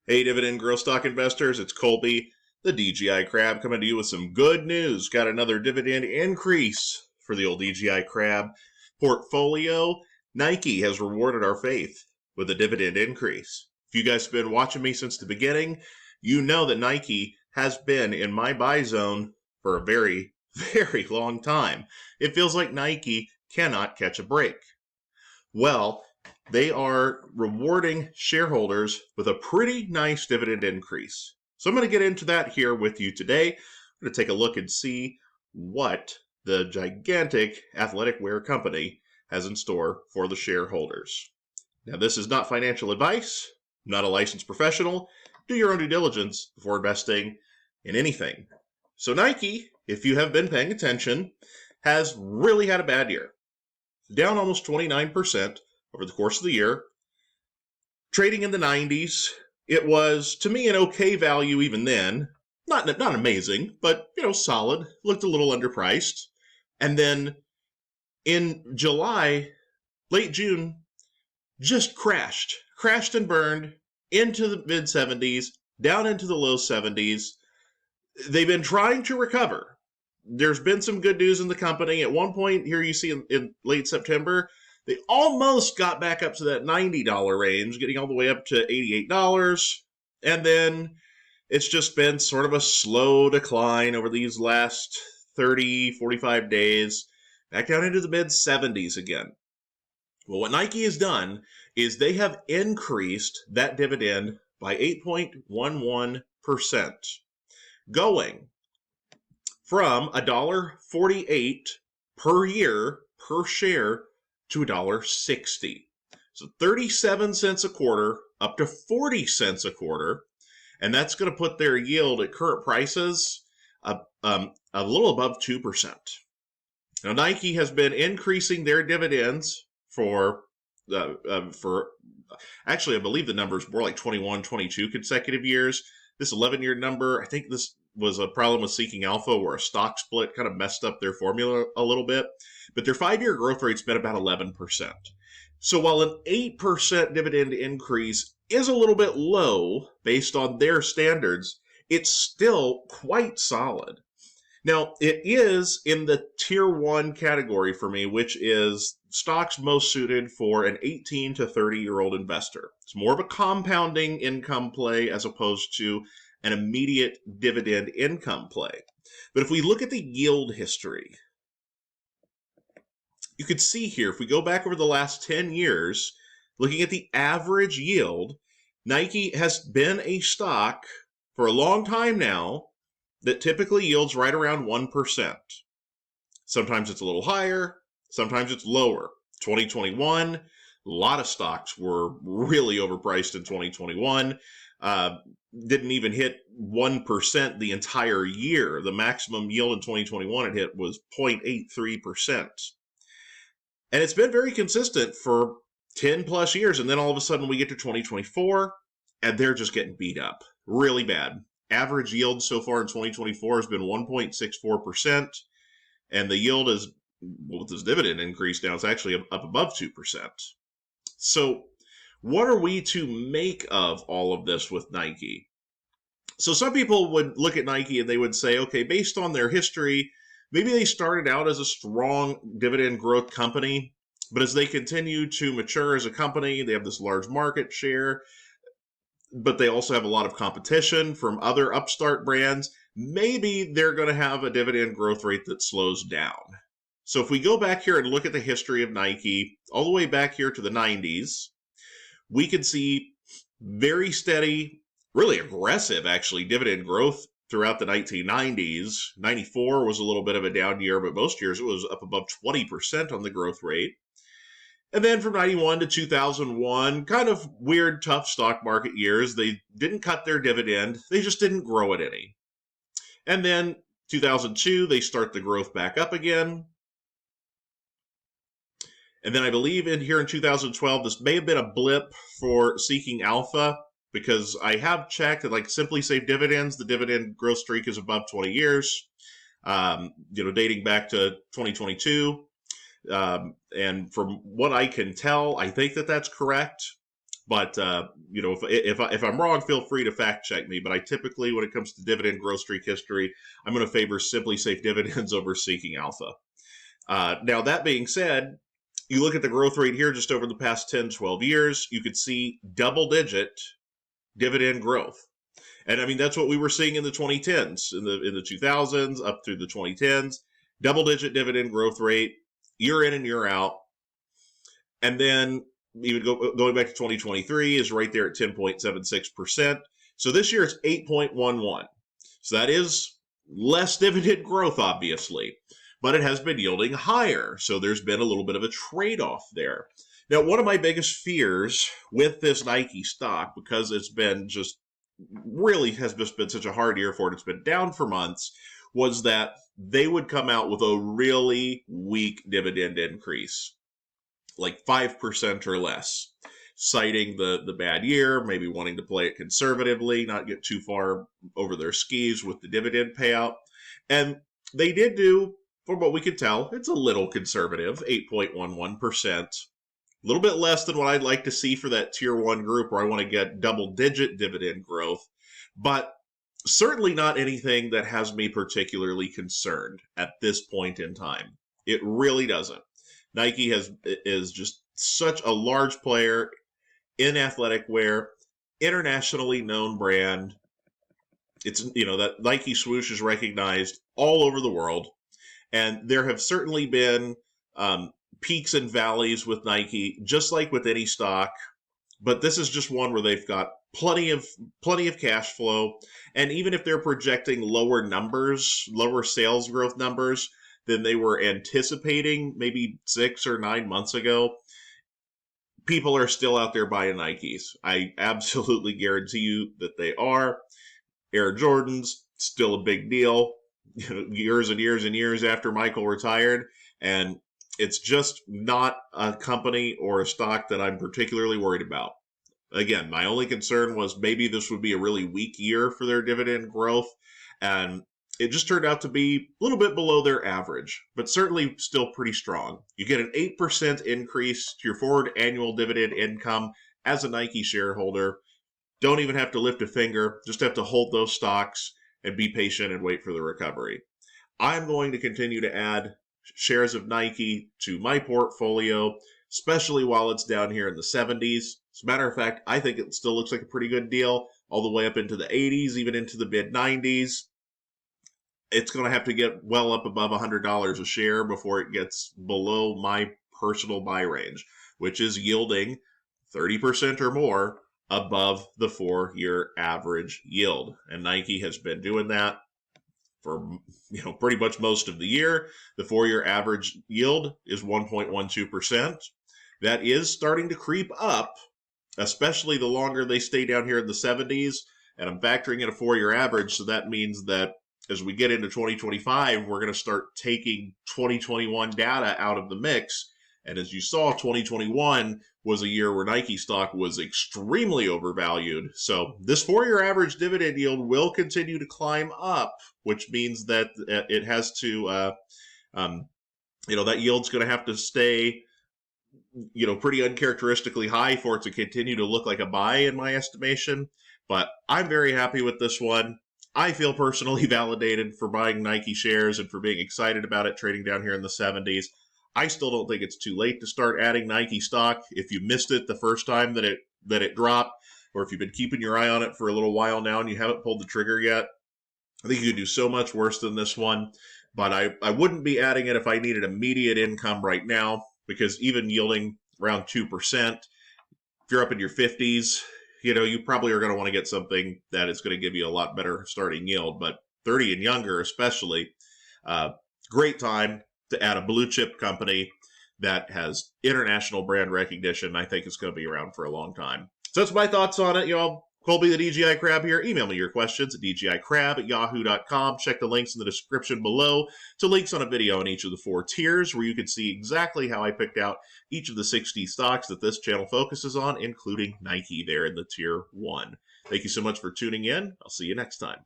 Hey, dividend growth stock investors, it's Colby, the DGI Crab, coming to you with some good news. Got another dividend increase for the old DGI Crab portfolio. Nike has rewarded our faith with a dividend increase. If you guys have been watching me since the beginning, you know that Nike has been in my buy zone for a very, very long time. It feels like Nike cannot catch a break. Well, they are rewarding shareholders with a pretty nice dividend increase. So I'm going to get into that here with you today. I'm going to take a look and see what the gigantic athletic wear company has in store for the shareholders. Now, this is not financial advice. I'm not a licensed professional. Do your own due diligence before investing in anything. So Nike, if you have been paying attention, has really had a bad year. Down almost 29% over the course of the year, trading in the 90s. It was, to me, an okay value even then. Not amazing, but, solid. Looked a little underpriced. And then in July, late June, just crashed and burned into the mid 70s, down into the low 70s. They've been trying to recover. There's been some good news in the company. At one point here, you see in late September, they almost got back up to that $90 range, getting all the way up to $88. And then it's just been sort of a slow decline over these last 30, 45 days, back down into the mid 70s again. Well, what Nike has done is they have increased that dividend by 8.11%, going from $1.48 per year per share to $1.60. So 37 cents a quarter up to 40 cents a quarter. And that's going to put their yield at current prices a little above 2%. Now, Nike has been increasing their dividends for actually, I believe the number is more like 21, 22 consecutive years. This 11-year number, I think this was a problem with Seeking Alpha where a stock split kind of messed up their formula a little bit. But their 5-year growth rate's been about 11%. So while an 8% dividend increase is a little bit low based on their standards, it's still quite solid. Now, it is in the tier 1 category for me, which is stocks most suited for an 18 to 30-year-old investor. It's more of a compounding income play as opposed to an immediate dividend income play. But if we look at the yield history, you could see here, if we go back over the last 10 years, looking at the average yield, Nike has been a stock for a long time now that typically yields right around 1%. Sometimes it's a little higher, sometimes it's lower. 2021, a lot of stocks were really overpriced in 2021. Didn't even hit 1% the entire year. The maximum yield in 2021 it hit was 0.83%. And it's been very consistent for 10 plus years. And then all of a sudden we get to 2024 and they're just getting beat up really bad. Average yield so far in 2024 has been 1.64%. And the yield is, with this dividend increase now, it's actually up above 2%. So what are we to make of all of this with Nike? So some people would look at Nike and they would say, okay, based on their history, maybe they started out as a strong dividend growth company, but as they continue to mature as a company, they have this large market share, but they also have a lot of competition from other upstart brands. Maybe they're going to have a dividend growth rate that slows down. So if we go back here and look at the history of Nike, all the way back here to the 90s, we could see very steady, really aggressive, actually, dividend growth throughout the 1990s. 94 was a little bit of a down year, but most years it was up above 20% on the growth rate. And then from 91 to 2001, kind of weird, tough stock market years. They didn't cut their dividend. They just didn't grow it any. And then 2002, they start the growth back up again. And then I believe in 2012, this may have been a blip for Seeking Alpha, because I have checked that, like Simply Safe Dividends, the dividend growth streak is above 20 years, dating back to 2022. And from what I can tell, I think that that's correct. But if I'm wrong, feel free to fact check me. But I typically, when it comes to dividend growth streak history, I'm going to favor Simply Safe Dividends over Seeking Alpha. Now, that being said, you look at the growth rate here just over the past 10, 12 years, you could see double-digit dividend growth. And I mean, that's what we were seeing in the 2010s, in the 2000s, up through the 2010s. Double-digit dividend growth rate, year in and year out. And then even going back to 2023 is right there at 10.76%. So this year it's 8.11. So that is less dividend growth, obviously, but it has been yielding higher. So there's been a little bit of a trade-off there. Now, one of my biggest fears with this Nike stock, because it's been just really has just been such a hard year for it, it's been down for months, was that they would come out with a really weak dividend increase, like 5% or less, citing the bad year, maybe wanting to play it conservatively, not get too far over their skis with the dividend payout. And they did do, from what we could tell, it's a little conservative, 8.11%. A little bit less than what I'd like to see for that tier 1 group where I want to get double-digit dividend growth, but certainly not anything that has me particularly concerned at this point in time. It really doesn't. Nike is just such a large player in athletic wear, internationally known brand. It's, that Nike swoosh is recognized all over the world, and there have certainly been peaks and valleys with Nike, just like with any stock. But this is just one where they've got plenty of cash flow, and even if they're projecting lower sales growth numbers than they were anticipating maybe 6 or 9 months ago, people are still out there buying Nikes. I absolutely guarantee you that they are. Air Jordans, still a big deal, years and years and years after Michael retired, and it's just not a company or a stock that I'm particularly worried about. Again, my only concern was maybe this would be a really weak year for their dividend growth, and it just turned out to be a little bit below their average, but certainly still pretty strong. You get an 8% increase to your forward annual dividend income as a Nike shareholder. Don't even have to lift a finger, just have to hold those stocks and be patient and wait for the recovery. I'm going to continue to add shares of Nike to my portfolio, especially while it's down here in the 70s. As a matter of fact, I think it still looks like a pretty good deal, all the way up into the 80s, even into the mid-90s. It's going to have to get well up above $100 a share before it gets below my personal buy range, which is yielding 30% or more above the 4-year average yield. And Nike has been doing that for pretty much most of the year. The 4-year average yield is 1.12%. That is starting to creep up, especially the longer they stay down here in the 70s. And I'm factoring in a 4-year average, so that means that as we get into 2025, we're going to start taking 2021 data out of the mix. And as you saw, 2021 was a year where Nike stock was extremely overvalued. So this 4-year average dividend yield will continue to climb up, which means that it has to, that yield's going to have to stay, pretty uncharacteristically high for it to continue to look like a buy in my estimation. But I'm very happy with this one. I feel personally validated for buying Nike shares and for being excited about it trading down here in the 70s. I still don't think it's too late to start adding Nike stock. If you missed it the first time that it dropped, or if you've been keeping your eye on it for a little while now and you haven't pulled the trigger yet, I think you could do so much worse than this one. But I wouldn't be adding it if I needed immediate income right now, because even yielding around 2%, if you're up in your 50s, you probably are going to want to get something that is going to give you a lot better starting yield. But 30 and younger especially, great time to add a blue chip company that has international brand recognition. I think it's going to be around for a long time. So that's my thoughts on it, y'all. Colby the DGI Crab here. Email me your questions at dgicrab@yahoo.com. Check the links in the description below to links on a video on each of the 4 tiers where you can see exactly how I picked out each of the 60 stocks that this channel focuses on, including Nike there in the tier 1. Thank you so much for tuning in. I'll see you next time.